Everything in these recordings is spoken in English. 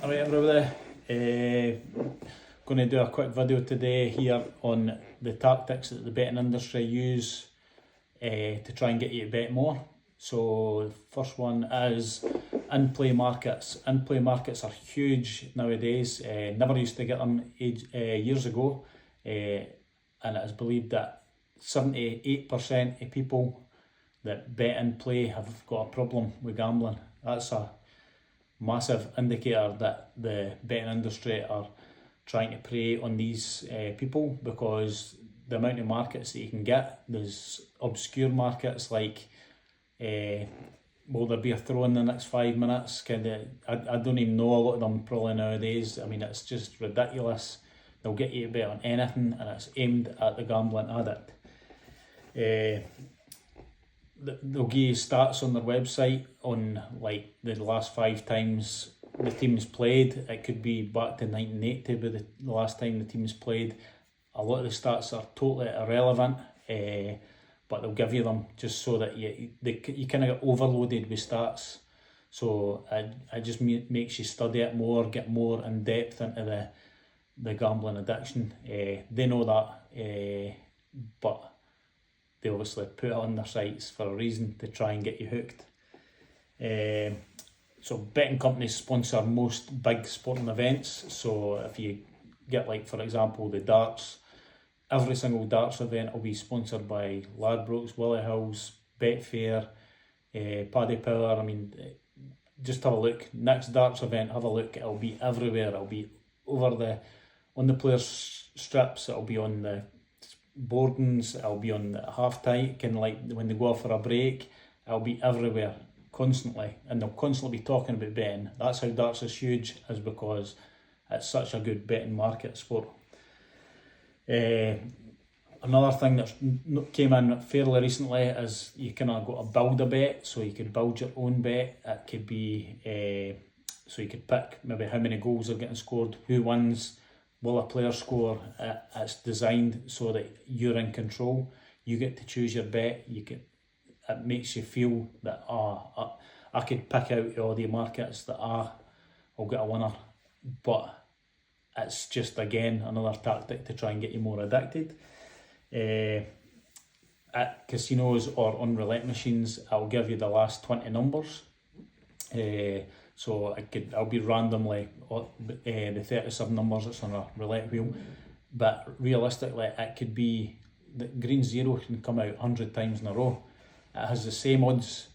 Alright everybody, going to do a quick video today here on the tactics that the betting industry use to try and get you to bet more. So the first one is in-play markets. In-play markets are huge nowadays. Never used to get them years ago, and it is believed that 78% of people that bet in play have got a problem with gambling. That's a massive indicator that the betting industry are trying to prey on these people, because the amount of markets that you can get, there's obscure markets like will there be a throw in the next 5 minutes, I don't even know a lot of them probably nowadays. I mean, it's just ridiculous. They'll get you to bet on anything and it's aimed at the gambling addict. They'll give you stats on their website on like the last 5 times the team's played. It could be back to 1980 with the last time the team's played. A lot of the stats are totally irrelevant, but they'll give you them just so that you kind of get overloaded with stats. So it just makes you study it more, get more in depth into the gambling addiction. They know that, but they obviously put it on their sites for a reason, to try and get you hooked. So betting companies sponsor most big sporting events. So if you get, like, for example, the darts, every single darts event will be sponsored by Ladbrokes, Willie Hills, Betfair, Paddy Power. I mean, just have a look. Next darts event, have a look. It'll be everywhere. It'll be on the players' strips. It'll be on the boardings, it'll be on the half time, kind of like when they go off for a break. It'll be everywhere constantly, and they'll constantly be talking about betting. That's how darts is huge, is because it's such a good betting market sport. Another thing that came in fairly recently is you kind of got to build a bet, so you could build your own bet. It could be so you could pick maybe how many goals are getting scored, who wins, will a player score. It's designed so that you're in control. You get to choose your bet. It makes you feel that I could pick out all the markets that I'll get a winner. But it's just, again, another tactic to try and get you more addicted. At casinos or on roulette machines, I'll give you the last 20 numbers. So I'll be randomly the 37 numbers that's on a roulette wheel, but realistically it could be the green zero can come out 100 times in a row. It has the same odds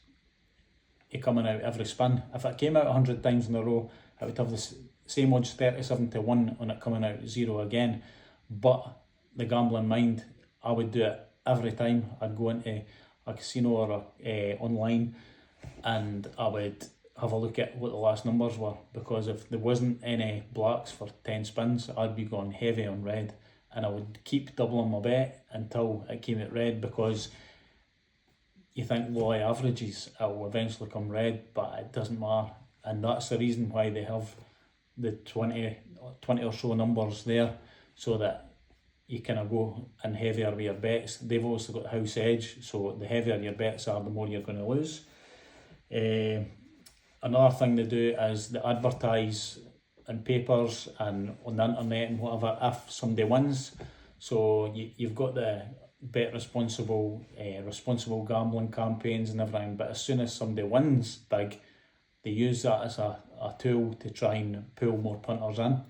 of coming out every spin. If it came out 100 times in a row, it would have the same odds 37-1 on it coming out zero again. But the gambling mind, I would do it every time. I'd go into a casino or online, and I would have a look at what the last numbers were, because if there wasn't any blacks for 10 spins, I'd be going heavy on red, and I would keep doubling my bet until it came out red, because you think low averages, it will eventually come red, but it doesn't matter. And that's the reason why they have the 20 or so numbers there, so that you kind of go in heavier with your bets. They've also got house edge, so the heavier your bets are, the more you're going to lose. Another thing they do is they advertise in papers and on the internet and whatever if somebody wins. So you've got the bet responsible gambling campaigns and everything, but as soon as somebody wins big, they use that as a tool to try and pull more punters in.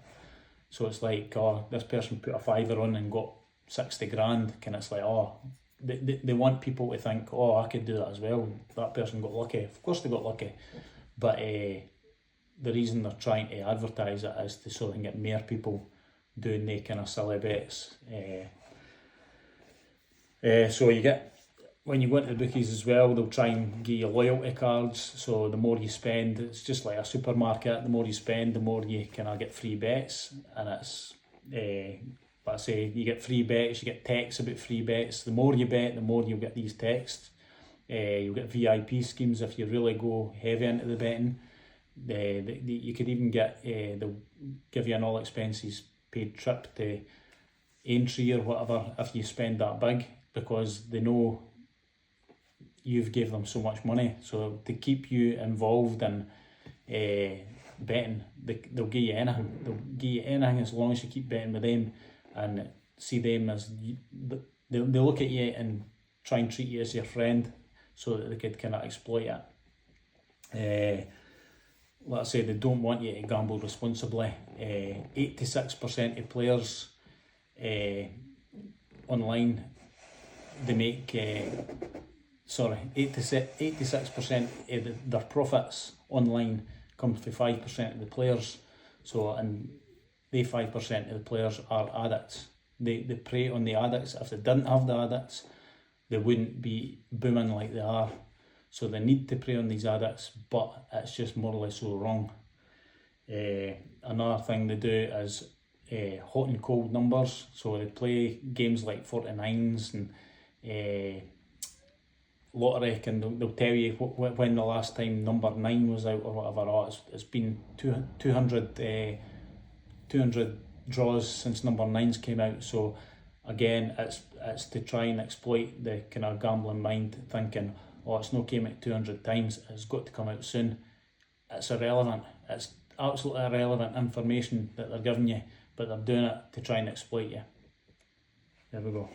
So it's like, oh, this person put a fiver on and got 60 grand, and it's like, oh, they want people to think, oh, I could do that as well. That person got lucky. Of course they got lucky. But the reason they're trying to advertise it is so they can get more people doing the kind of silly bets. So you get, when you go into the bookies as well, they'll try and give you loyalty cards. So the more you spend, it's just like a supermarket. The more you spend, the more you kind of get free bets. And it's, like I say, you get free bets, you get texts about free bets. The more you bet, the more you'll get these texts. You'll get VIP schemes if you really go heavy into the betting. You could even get, they'll give you an all expenses paid trip to Aintree or whatever if you spend that big, because they know you've gave them so much money. So to keep you involved in betting, they'll give you anything. They'll give you anything as long as you keep betting with them and see them as, they look at you and try and treat you as your friend so that they could kind of exploit it. Like I say, they don't want you to gamble responsibly. 86% of players online, they make 86% of their profits online come from 5% of the players. So, and they 5% of the players are addicts. They prey on the addicts. If they didn't have the addicts, they wouldn't be booming like they are. So they need to prey on these addicts, but it's just morally so wrong. Another thing they do is hot and cold numbers. So they play games like 49s and lottery, and they'll tell you when the last time number 9 was out or whatever. Oh, it's been 200 draws since number 9's came out. So again, it's to try and exploit the kind of gambling mind, thinking, oh, it's not came out 200 times, it's got to come out soon. It's irrelevant. It's absolutely irrelevant information that they're giving you, but they're doing it to try and exploit you. There we go.